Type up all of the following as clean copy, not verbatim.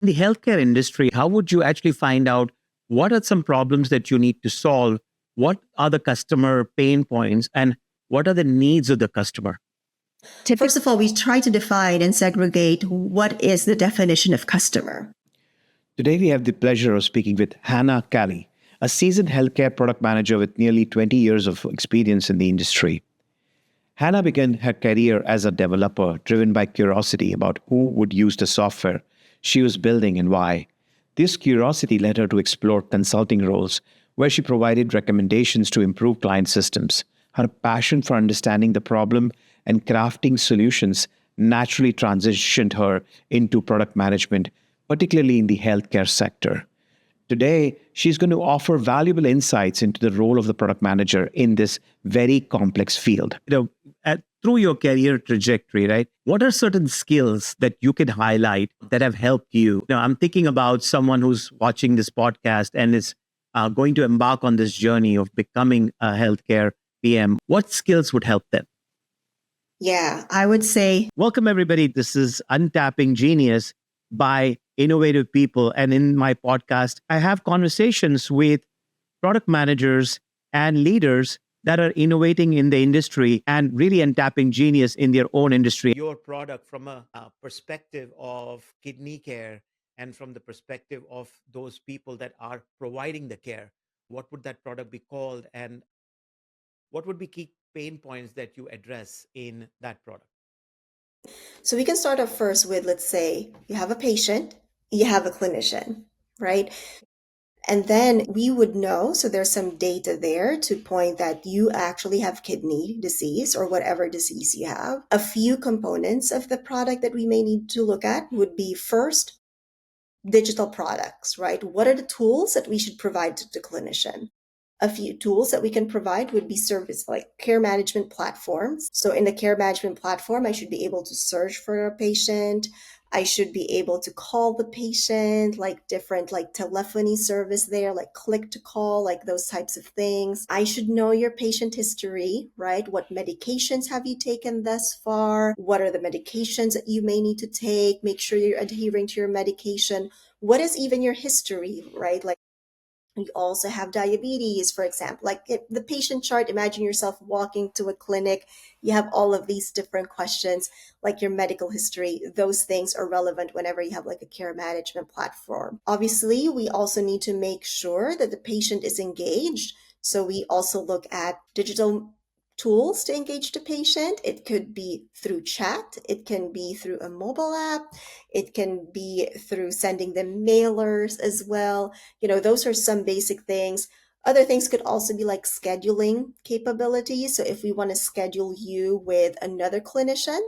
In the healthcare industry, how would you actually find out what are some problems that you need to solve? What are the customer pain points and what are the needs of the customer? First of all, we try to define and segregate what is the definition of customer. Today, we have the pleasure of speaking with Hannah Cali, a seasoned healthcare product manager with nearly 20 years of experience in the industry. Hannah began her career as a developer, driven by curiosity about who would use the software she was building and why. This curiosity led her to explore consulting roles, where she provided recommendations to improve client systems. Her passion for understanding the problem and crafting solutions naturally transitioned her into product management, particularly in the healthcare sector. Today, she's going to offer valuable insights into the role of the product manager in this very complex field. Through your career trajectory, right? What are certain skills that you can highlight that have helped you? Now, I'm thinking about someone who's watching this podcast and is going to embark on this journey of becoming a healthcare PM. What skills would help them? Yeah, I would say, welcome everybody. This is Untapping Genius by Innovative People. And in my podcast, I have conversations with product managers and leaders that are innovating in the industry and really untapping genius in their own industry. Your product from a perspective of kidney care and from the perspective of those people that are providing the care, what would that product be called and what would be key pain points that you address in that product? so we can start off first with, let's say, you have a patient, you have a clinician, right? And then we would know, so there's some data there to point that you actually have kidney disease or whatever disease you have. A few components of the product that we may need to look at would be first, digital products, right? What are the tools that we should provide to the clinician? A few tools that we can provide would be service like care management platforms. So in the care management platform, I should be able to search for a patient. I should be able to call the patient, like different like telephony service there, like click to call, like those types of things. I should know your patient history, right? What medications have you taken thus far? What are the medications that you may need to take? Make sure you're adhering to your medication. What is even your history, right? Like, you also have diabetes, for example, like the patient chart. Imagine yourself walking to a clinic. You have all of these different questions, like your medical history. Those things are relevant whenever you have like a care management platform. Obviously, we also need to make sure that the patient is engaged. So we also look at digital tools to engage the patient. It could be through chat. It can be through a mobile app. It can be through sending them mailers as well. Those are some basic things. Other things could also be like scheduling capabilities. So if we want to schedule you with another clinician,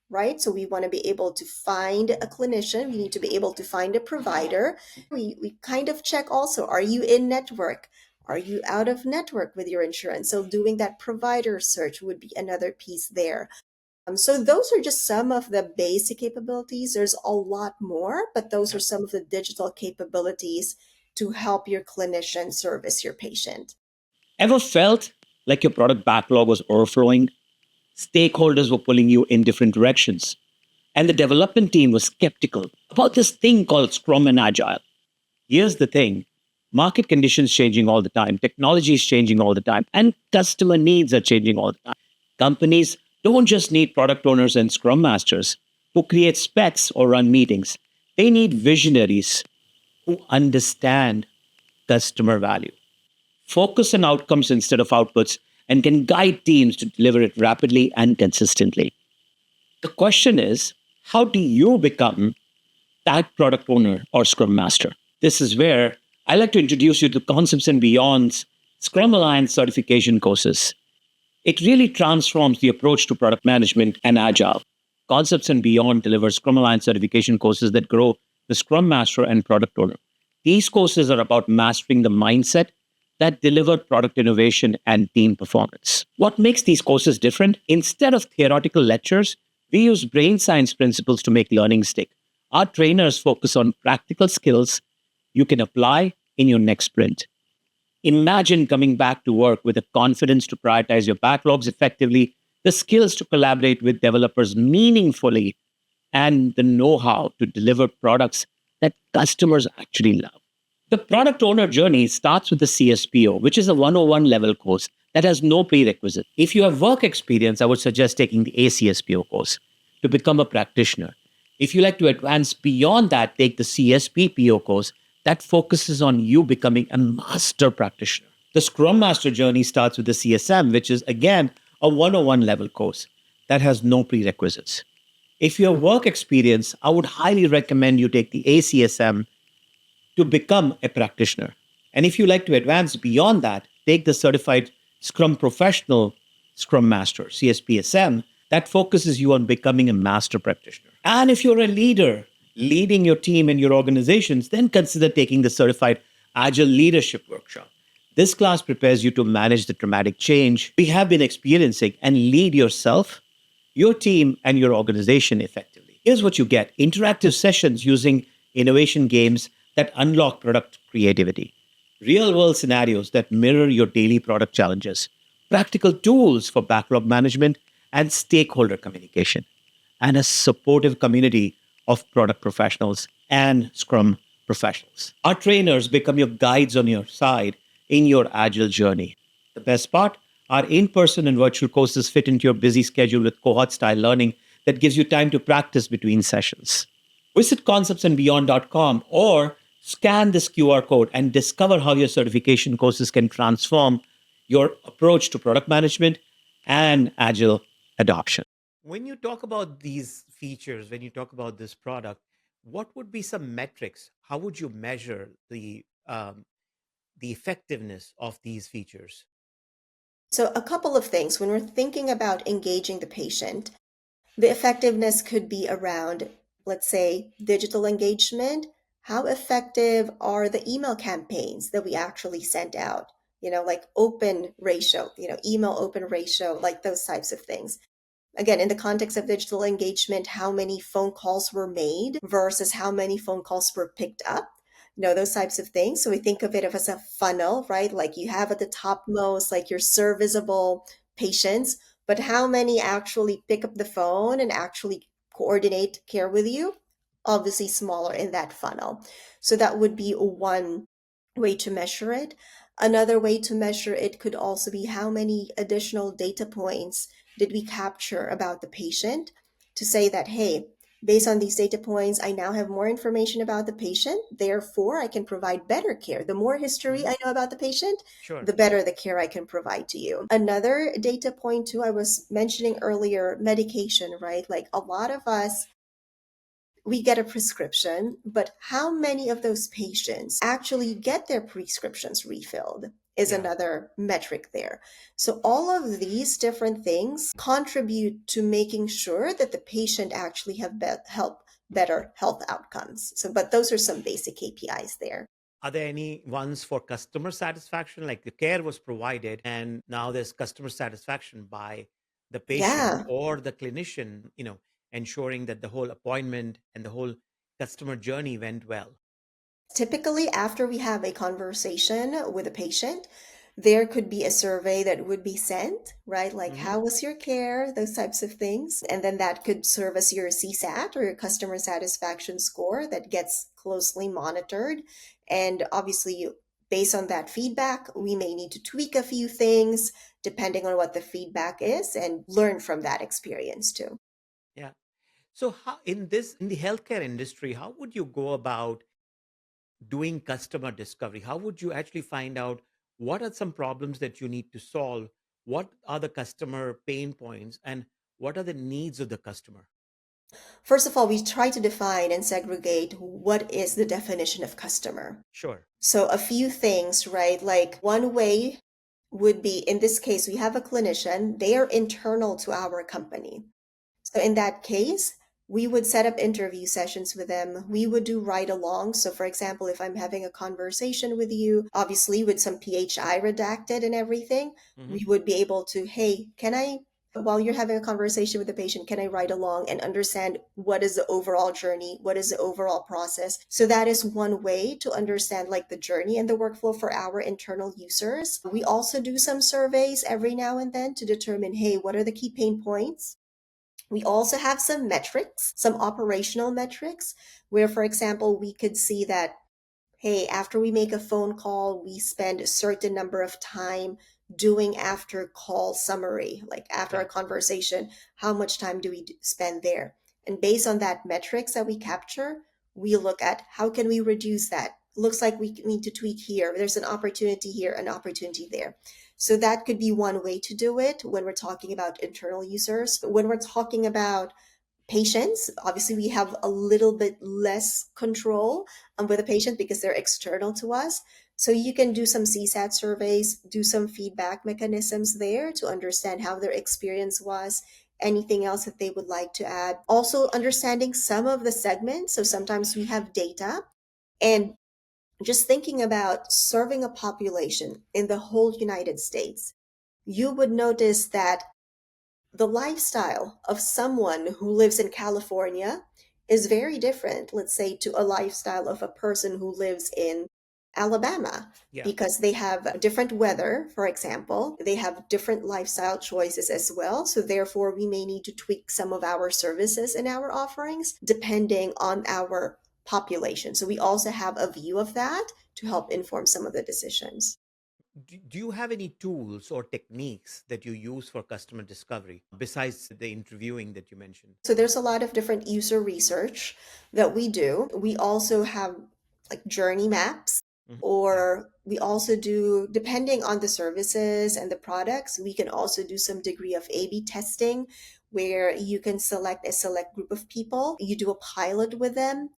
right? So we want to be able to find a clinician. We need to be able to find a provider. We kind of check also, are you in network? Are you out of network with your insurance? So doing that provider search would be another piece there. So those are just some of the basic capabilities. There's a lot more, but those are some of the digital capabilities to help your clinician service your patient. Ever felt like your product backlog was overflowing? Stakeholders were pulling you in different directions. And the development team was skeptical about this thing called Scrum and Agile. Here's the thing. Market conditions changing all the time. Technology is changing all the time. And customer needs are changing all the time. Companies don't just need product owners and Scrum Masters who create specs or run meetings. They need visionaries who understand customer value, focus on outcomes instead of outputs, and can guide teams to deliver it rapidly and consistently. The question is, how do you become that product owner or Scrum Master? This is where I like to introduce you to Concepts and Beyond's Scrum Alliance certification courses. It really transforms the approach to product management and Agile. Concepts and Beyond delivers Scrum Alliance certification courses that grow the Scrum Master and product owner. These courses are about mastering the mindset that deliver product innovation and team performance. What makes these courses different? Instead of theoretical lectures, we use brain science principles to make learning stick. Our trainers focus on practical skills you can apply in your next sprint. Imagine coming back to work with the confidence to prioritize your backlogs effectively, the skills to collaborate with developers meaningfully, and the know-how to deliver products that customers actually love. The product owner journey starts with the CSPO, which is a 101 level course that has no prerequisite. If you have work experience, I would suggest taking the ACSPO course to become a practitioner. If you like to advance beyond that, take the CSPPO course that focuses on you becoming a master practitioner. The Scrum Master journey starts with the CSM, which is again a 101 level course that has no prerequisites. If you have work experience, I would highly recommend you take the ACSM to become a practitioner. And if you like to advance beyond that, take the certified Scrum Professional Scrum Master, CSPSM, that focuses you on becoming a master practitioner. And if you're a leader leading your team and your organizations, then consider taking the certified Agile Leadership Workshop. This class prepares you to manage the dramatic change we have been experiencing and lead yourself, your team, and your organization effectively. Here's what you get: interactive sessions using innovation games that unlock product creativity, real world scenarios that mirror your daily product challenges, practical tools for backlog management and stakeholder communication, and a supportive community of product professionals and Scrum professionals. Our trainers become your guides on your side in your agile journey. The best part, our in person and virtual courses fit into your busy schedule with cohort style learning that gives you time to practice between sessions. Visit conceptsandbeyond.com or scan this QR code and discover how your certification courses can transform your approach to product management and agile adoption. When you talk about these features, when you talk about this product, what would be some metrics? How would you measure the effectiveness of these features? So, a couple of things. When we're thinking about engaging the patient, the effectiveness could be around, let's say, digital engagement. How effective are the email campaigns that we actually sent out? Like open ratio, email open ratio, like those types of things. Again, in the context of digital engagement, how many phone calls were made versus how many phone calls were picked up, those types of things. So we think of it as a funnel, right? Like you have at the topmost, like your serviceable patients, but how many actually pick up the phone and actually coordinate care with you? Obviously, smaller in that funnel. So that would be one way to measure it. Another way to measure it could also be how many additional data points did we capture about the patient to say that, hey, based on these data points, I now have more information about the patient. Therefore, I can provide better care. The more history I know about the patient, Sure. the better the care I can provide to you. Another data point, too, I was mentioning earlier, medication, right? Like a lot of us, we get a prescription, but how many of those patients actually get their prescriptions refilled is Yeah. another metric there. So all of these different things contribute to making sure that the patient actually have better health outcomes. So, but those are some basic KPIs there. Are there any ones for customer satisfaction? Like the care was provided, and now there's customer satisfaction by the patient Yeah. or the clinician, ensuring that the whole appointment and the whole customer journey went well. Typically, after we have a conversation with a patient, there could be a survey that would be sent, right? Like, Hmm. how was your care? Those types of things. And then that could serve as your CSAT or your customer satisfaction score that gets closely monitored. And obviously, based on that feedback, we may need to tweak a few things depending on what the feedback is and learn from that experience too. Yeah. So how in the healthcare industry, how would you go about doing customer discovery? How would you actually find out what are some problems that you need to solve? What are the customer pain points and what are the needs of the customer? First of all, we try to define and segregate what is the definition of customer. Sure. So a few things, right? Like one way would be, in this case, we have a clinician, they are internal to our company. So in that case, we would set up interview sessions with them. We would do ride along. So for example, if I'm having a conversation with you, obviously with some PHI redacted and everything, Hmm. we would be able to, hey, while you're having a conversation with the patient, can I ride along and understand what is the overall journey? What is the overall process? So that is one way to understand like the journey and the workflow for our internal users. We also do some surveys every now and then to determine, hey, what are the key pain points? We also have some metrics, some operational metrics, where, for example, we could see that, hey, after we make a phone call, we spend a certain number of time doing after call summary, like after Yeah. a conversation, how much time do we spend there? And based on that metrics that we capture, we look at how can we reduce that? Looks like we need to tweak here. There's an opportunity here, an opportunity there. So that could be one way to do it when we're talking about internal users. When we're talking about patients, obviously we have a little bit less control with a patient because they're external to us. So you can do some CSAT surveys, do some feedback mechanisms there to understand how their experience was, anything else that they would like to add. Also understanding some of the segments. So sometimes we have data, and just thinking about serving a population in the whole United States, you would notice that the lifestyle of someone who lives in California is very different, let's say, to a lifestyle of a person who lives in Alabama, Yeah. because they have different weather, for example. They have different lifestyle choices as well. So, therefore, we may need to tweak some of our services and our offerings depending on our population. So, we also have a view of that to help inform some of the decisions. Do you have any tools or techniques that you use for customer discovery besides the interviewing that you mentioned? So there's a lot of different user research that we do. We also have like journey maps, Yeah. or we also do, depending on the services and the products, we can also do some degree of A/B testing where you can select a select group of people. You do a pilot with them.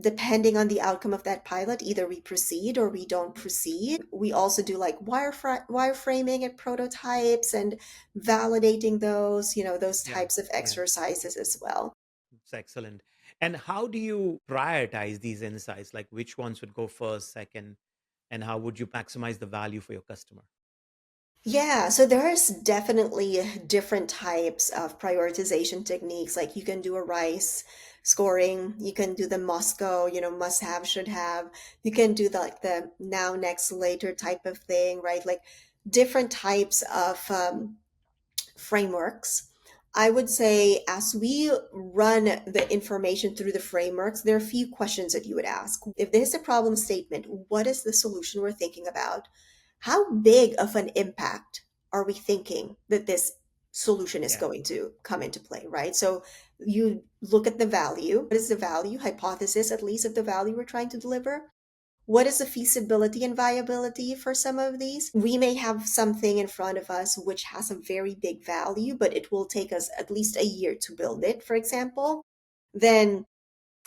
Depending on the outcome of that pilot, either we proceed or we don't proceed. We also do like wireframing and prototypes and validating those, those Yeah. types of Yeah. exercises as well. It's excellent. And how do you prioritize these insights? Like which ones would go first, second, and how would you maximize the value for your customer? Yeah, so there's definitely different types of prioritization techniques. Like you can do a rice scoring, you can do the Moscow, must have, should have. You can do like the now, next, later type of thing, right? Like different types of frameworks. I would say as we run the information through the frameworks, there are a few questions that you would ask. If there's a problem statement, what is the solution we're thinking about? How big of an impact are we thinking that this solution is Yeah. going to come into play, right? So you look at the value. What is the value hypothesis, at least, of the value we're trying to deliver? What is the feasibility and viability for some of these? We may have something in front of us which has a very big value, but it will take us at least a year to build it, for example. Then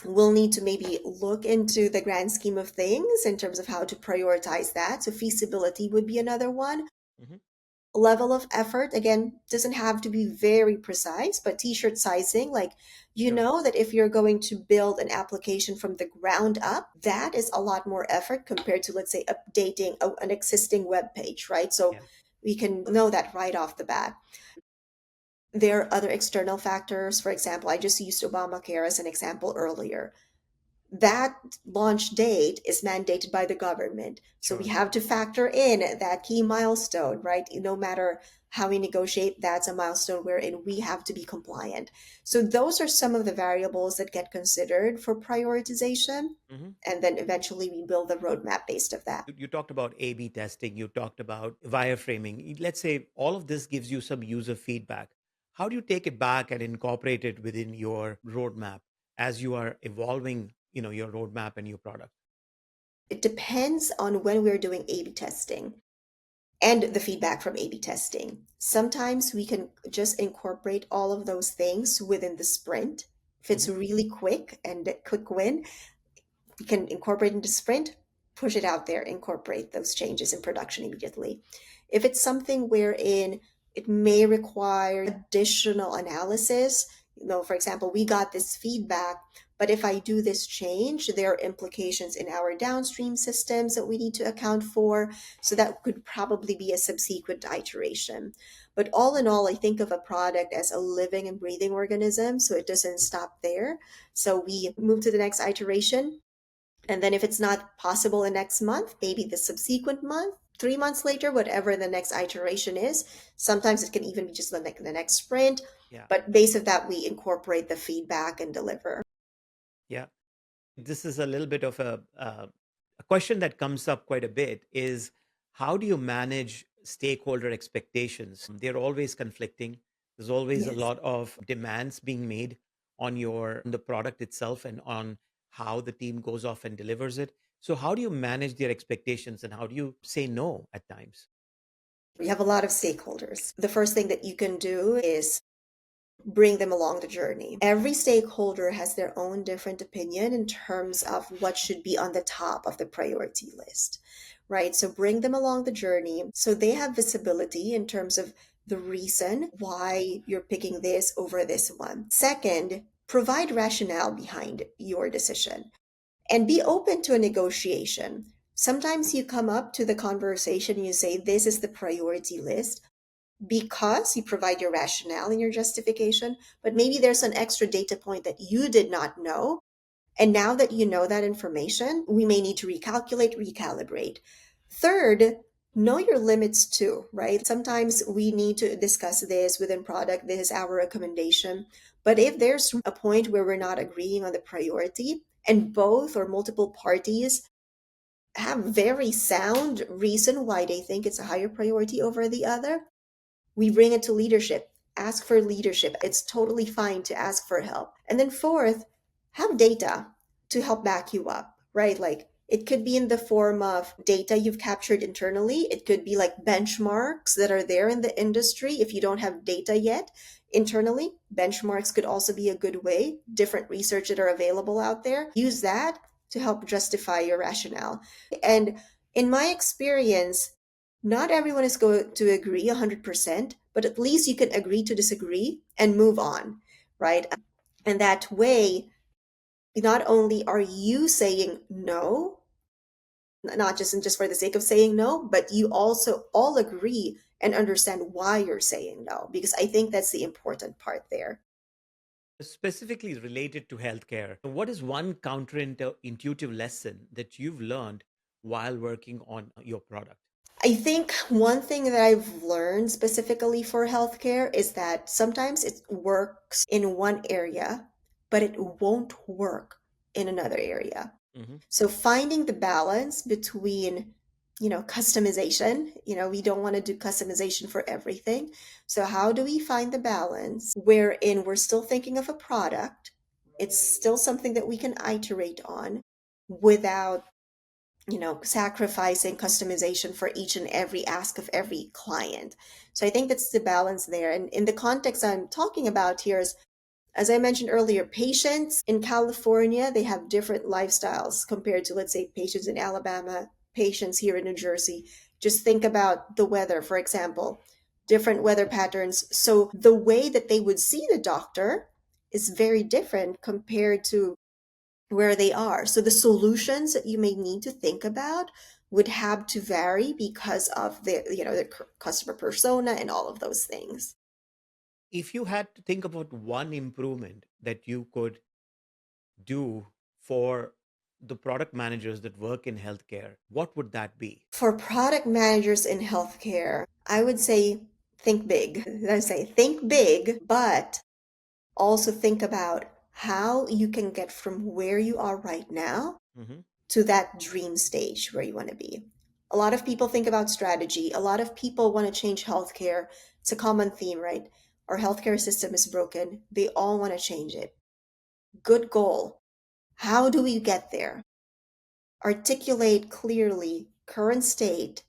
we'll need to maybe look into the grand scheme of things in terms of how to prioritize that. So, feasibility would be another one. Hmm. Level of effort, again, doesn't have to be very precise, but t-shirt sizing, like, Sure. that if you're going to build an application from the ground up, that is a lot more effort compared to, let's say, updating an existing web page, right? So Yeah. we can know that right off the bat. There are other external factors. For example, I just used Obamacare as an example earlier. That launch date is mandated by the government. So we Sure. have to factor in that key milestone, right? No matter how we negotiate, that's a milestone wherein we have to be compliant. So those are some of the variables that get considered for prioritization. Hmm. And then eventually we build the roadmap based of that. You talked about A/B testing. You talked about wireframing. Let's say all of this gives you some user feedback. How do you take it back and incorporate it within your roadmap as you are evolving, your roadmap and your product? It depends on when we're doing A/B testing and the feedback from A/B testing. Sometimes we can just incorporate all of those things within the sprint. If it's Hmm. really quick and a quick win, you can incorporate into sprint, push it out there, incorporate those changes in production immediately. If it's something wherein it may require additional analysis, for example, we got this feedback, but if I do this change, there are implications in our downstream systems that we need to account for. So that could probably be a subsequent iteration. But all in all, I think of a product as a living and breathing organism. So it doesn't stop there. So we move to the next iteration, and then if it's not possible in next month, maybe the subsequent month, 3 months later, whatever the next iteration is. Sometimes it can even be just the next sprint. Yeah. But based on that, we incorporate the feedback and deliver. Yeah. This is a little bit of a question that comes up quite a bit is how do you manage stakeholder expectations? They're always conflicting. There's always a Yes. lot of demands being made on the product itself and on how the team goes off and delivers it. So how do you manage their expectations and how do you say no at times? We have a lot of stakeholders. The first thing that you can do is bring them along the journey. Every stakeholder has their own different opinion in terms of what should be on the top of the priority list, right? So bring them along the journey so they have visibility in terms of the reason why you're picking this over this one. Second, provide rationale behind your decision and be open to a negotiation. Sometimes you come up to the conversation and you say, this is the priority list because you provide your rationale and your justification, but maybe there's an extra data point that you did not know. And now that you know that information, we may need to recalculate, recalibrate. Third, know your limits too, right? Sometimes we need to discuss this within product. This is our recommendation. But if there's a point where we're not agreeing on the priority and both or multiple parties have very sound reason why they think it's a higher priority over the other, we bring it to leadership. Ask for leadership. It's totally fine to ask for help. And then fourth, have data to help back you up, right? Like it could be in the form of data you've captured internally. It could be like benchmarks that are there in the industry. If you don't have data yet internally, benchmarks could also be a good way. Different research that are available out there. Use that to help justify your rationale. And in my experience, not everyone is going to agree 100%, but at least you can agree to disagree and move on, right? And that way, not only are you saying no, not just for the sake of saying no, but you also all agree and understand why you're saying no, because I think that's the important part there. Specifically related to healthcare, what is one counterintuitive lesson that you've learned while working on your product? I think one thing that I've learned specifically for healthcare is that sometimes it works in one area, but it won't work in another area. Hmm. So finding the balance between, customization, we don't want to do customization for everything. So how do we find the balance wherein we're still thinking of a product? It's still something that we can iterate on without sacrificing customization for each and every ask of every client. So I think that's the balance there. And in the context I'm talking about here is, as I mentioned earlier, patients in California, they have different lifestyles compared to, let's say, patients in Alabama, patients here in New Jersey. Just think about the weather, for example, different weather patterns. So the way that they would see the doctor is very different compared to where they are. So the solutions that you may need to think about would have to vary because of the customer persona and all of those things. If you had to think about one improvement that you could do for the product managers that work in healthcare, what would that be? For product managers in healthcare, I would say think big. I say think big, but also think about how you can get from where you are right now Hmm. to that dream stage where you want to be. A lot of people think about strategy. A lot of people want to change healthcare. It's a common theme, right? Our healthcare system is broken. They all want to change it. Good goal. How do we get there? Articulate clearly current state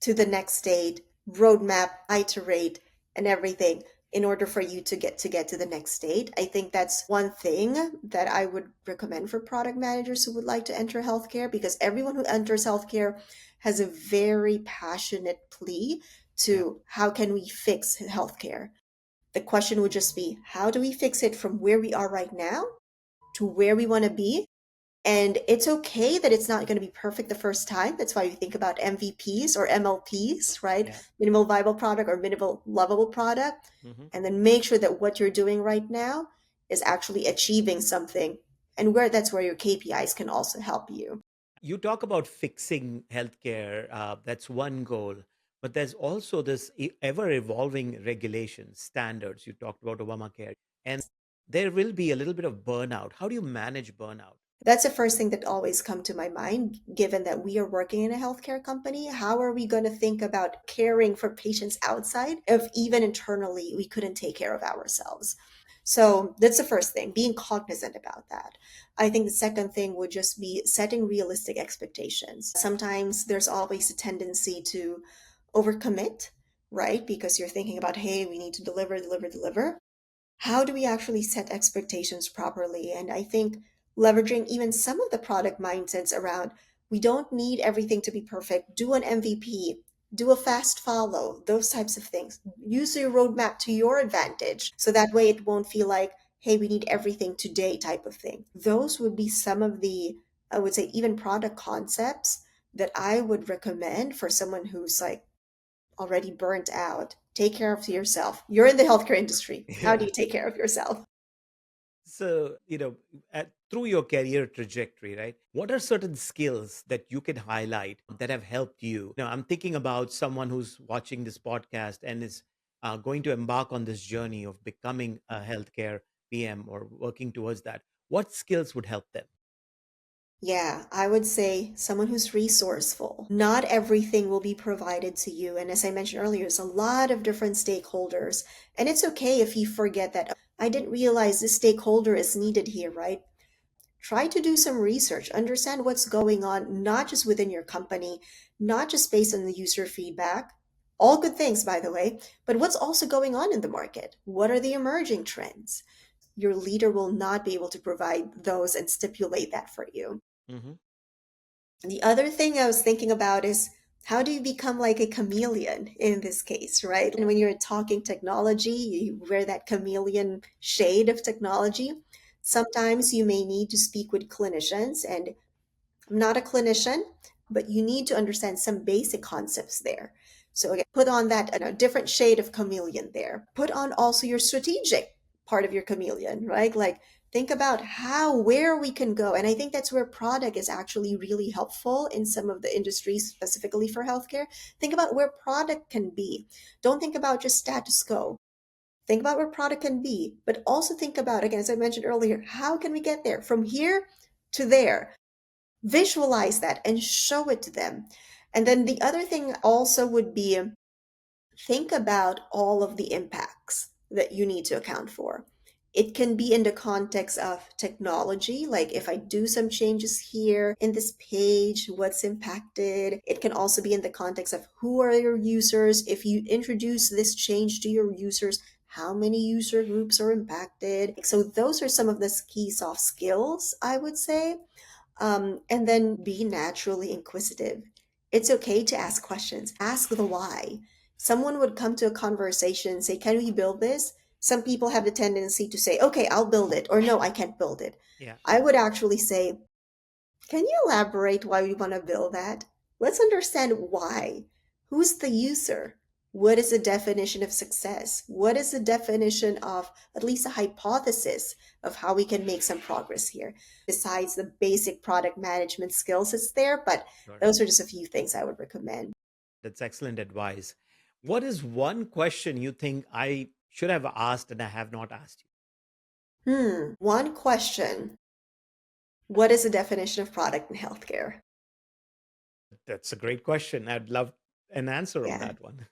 to the next state, roadmap, iterate, and everything in order for you to get to the next state. I think that's one thing that I would recommend for product managers who would like to enter healthcare, because everyone who enters healthcare has a very passionate plea Yeah. to how can we fix healthcare. The question would just be, how do we fix it from where we are right now to where we want to be? And it's okay that it's not going to be perfect the first time. That's why we think about MVPs or MLPs, right? Yeah. Minimal viable product or minimal lovable product. Hmm. And then make sure that what you're doing right now is actually achieving something. And that's where your KPIs can also help you. You talk about fixing healthcare, that's one goal, but there's also this ever evolving regulations, standards. You talked about Obamacare, and there will be a little bit of burnout. How do you manage burnout? That's the first thing that always come to my mind, given that we are working in a healthcare company. How are we going to think about caring for patients outside if even internally we couldn't take care of ourselves? So that's the first thing, being cognizant about that. I think the second thing would just be setting realistic expectations. Sometimes there's always a tendency to overcommit, right? Because you're thinking about, hey, we need to deliver, deliver, deliver. How do we actually set expectations properly? And I think leveraging even some of the product mindsets around we don't need everything to be perfect. Do an MVP, do a fast follow, those types of things. Use your roadmap to your advantage. So that way it won't feel like, hey, we need everything today type of thing. Those would be some of the, I would say, even product concepts that I would recommend for someone who's like already burnt out. Take care of yourself. You're in the healthcare industry. How do Yeah. you take care of yourself? So, through your career trajectory, right? What are certain skills that you can highlight that have helped you? Now, I'm thinking about someone who's watching this podcast and is going to embark on this journey of becoming a healthcare PM or working towards that. What skills would help them? Yeah, I would say someone who's resourceful. Not everything will be provided to you. And as I mentioned earlier, there's a lot of different stakeholders. And it's okay if you forget that, "Oh, I didn't realize this stakeholder is needed here," right? Try to do some research, understand what's going on, not just within your company, not just based on the user feedback. All good things, by the way, but what's also going on in the market? What are the emerging trends? Your leader will not be able to provide those and stipulate that for you. Hmm. The other thing I was thinking about is how do you become like a chameleon in this case, right? And when you're talking technology, you wear that chameleon shade of technology. Sometimes you may need to speak with clinicians, and I'm not a clinician, but you need to understand some basic concepts there. So again, put on that different shade of chameleon there. Put on also your strategic part of your chameleon, right? Like think about where we can go. And I think that's where product is actually really helpful in some of the industries, specifically for healthcare. Think about where product can be. Don't think about just status quo. Think about where product can be, but also think about, again, as I mentioned earlier, how can we get there from here to there? Visualize that and show it to them. And then the other thing also would be think about all of the impacts that you need to account for. It can be in the context of technology, like if I do some changes here in this page, what's impacted. It can also be in the context of who are your users. If you introduce this change to your users, how many user groups are impacted? So, those are some of the key soft skills, I would say. And then be naturally inquisitive. It's okay to ask questions. Ask the why. Someone would come to a conversation and say, "Can we build this?" Some people have the tendency to say, "Okay, I'll build it," or "No, I can't build it." Yeah. I would actually say, "Can you elaborate why we want to build that? Let's understand why. Who's the user? What is the definition of success? What is the definition of at least a hypothesis of how we can make some progress here?" Besides the basic product management skills, it's there, but Sure. those are just a few things I would recommend. That's excellent advice. What is one question you think I should have asked and I have not asked you? One question. What is the definition of product in healthcare? That's a great question. I'd love an answer on Yeah. that one.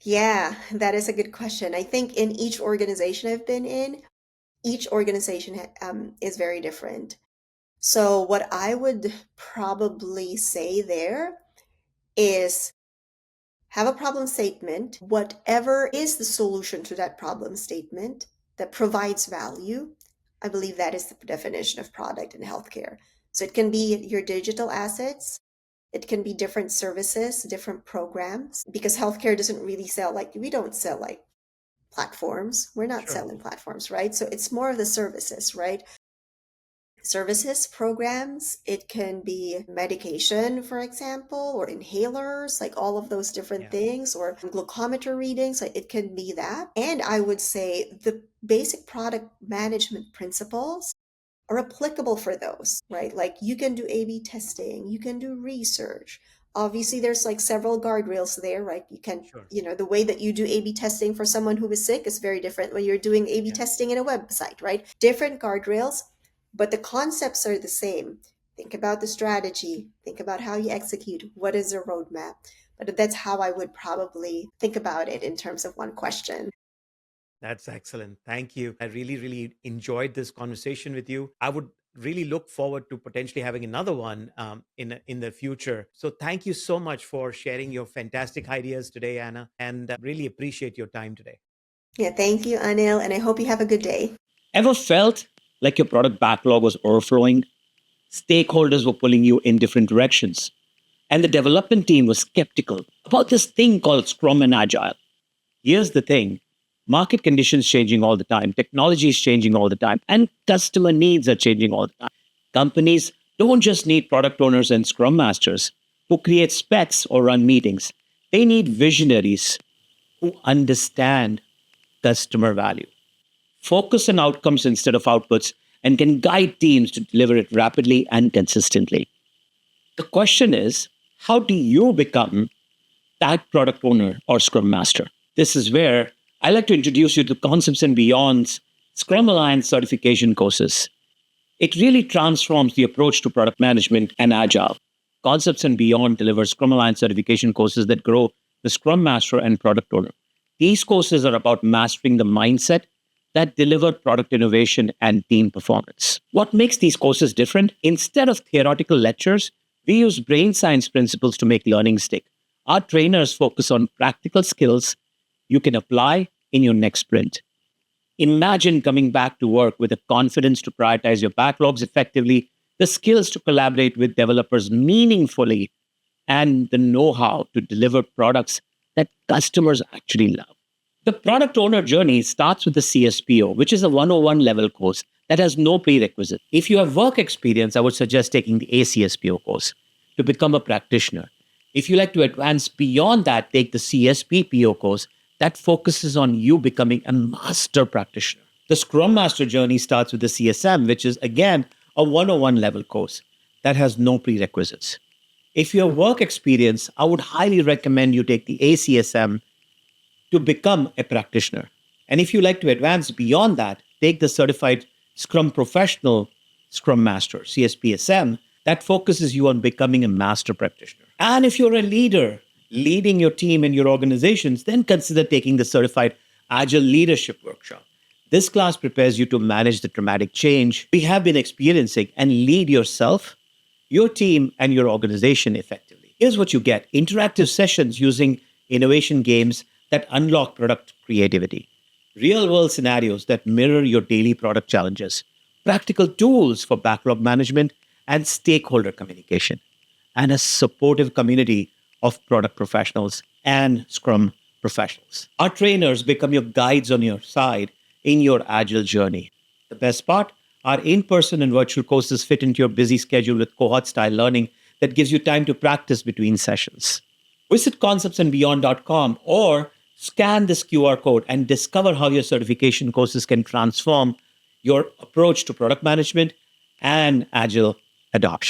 Yeah, that is a good question. I think in each organization I've been in, each organization is very different. So, what I would probably say there is have a problem statement. Whatever is the solution to that problem statement that provides value, I believe that is the definition of product in healthcare. So, it can be your digital assets, it can be different services, different programs, because healthcare doesn't really sell like we don't sell like platforms. We're not Sure. selling platforms, right? So it's more of the services, right? Services, programs, it can be medication, for example, or inhalers, like all of those different Yeah. things, or glucometer readings, like it can be that. And I would say the basic product management principles are applicable for those, right? Like you can do A/B testing, you can do research. Obviously, there's like several guardrails there, right? You can, Sure. the way that you do A/B testing for someone who is sick is very different when you're doing A/B Yeah. testing in a website, right? Different guardrails, but the concepts are the same. Think about the strategy, think about how you execute, what is the roadmap. But that's how I would probably think about it in terms of one question. That's excellent. Thank you. I really, really enjoyed this conversation with you. I would really look forward to potentially having another one in the future. So thank you so much for sharing your fantastic ideas today, Anna, and really appreciate your time today. Yeah, thank you, Anil, and I hope you have a good day. Ever felt like your product backlog was overflowing? Stakeholders were pulling you in different directions, and the development team was skeptical about this thing called Scrum and Agile. Here's the thing: market conditions changing all the time, technology is changing all the time, and customer needs are changing all the time. Companies don't just need product owners and scrum masters who create specs or run meetings. They need visionaries who understand customer value, focus on outcomes instead of outputs, and can guide teams to deliver it rapidly and consistently. The question is, how do you become that product owner or scrum master? This is where I like to introduce you to Concepts and Beyond's Scrum Alliance certification courses. It really transforms the approach to product management and Agile. Concepts and Beyond delivers Scrum Alliance certification courses that grow the Scrum Master and product owner. These courses are about mastering the mindset that deliver product innovation and team performance. What makes these courses different? Instead of theoretical lectures, we use brain science principles to make learning stick. Our trainers focus on practical skills you can apply in your next sprint. Imagine coming back to work with the confidence to prioritize your backlogs effectively, the skills to collaborate with developers meaningfully, and the know how to deliver products that customers actually love. The product owner journey starts with the CSPO, which is a 101 level course that has no prerequisite. If you have work experience, I would suggest taking the ACSPO course to become a practitioner. If you like to advance beyond that, take the CSPPO course that focuses on you becoming a master practitioner. The Scrum Master journey starts with the CSM, which is again a 101 level course that has no prerequisites. If you have work experience, I would highly recommend you take the ACSM to become a practitioner. And if you like to advance beyond that, take the Certified Scrum Professional Scrum Master, CSPSM, that focuses you on becoming a master practitioner. And if you're a leader leading your team and your organizations, then consider taking the Certified Agile Leadership Workshop. This class prepares you to manage the dramatic change we have been experiencing and lead yourself, your team, and your organization effectively. Here's what you get: interactive sessions using innovation games that unlock product creativity, real world scenarios that mirror your daily product challenges, practical tools for backlog management and stakeholder communication, and a supportive community of product professionals and Scrum professionals. Our trainers become your guides on your side in your Agile journey. The best part? Our in person and virtual courses fit into your busy schedule with cohort style learning that gives you time to practice between sessions. Visit conceptsandbeyond.com or scan this QR code and discover how your certification courses can transform your approach to product management and Agile adoption.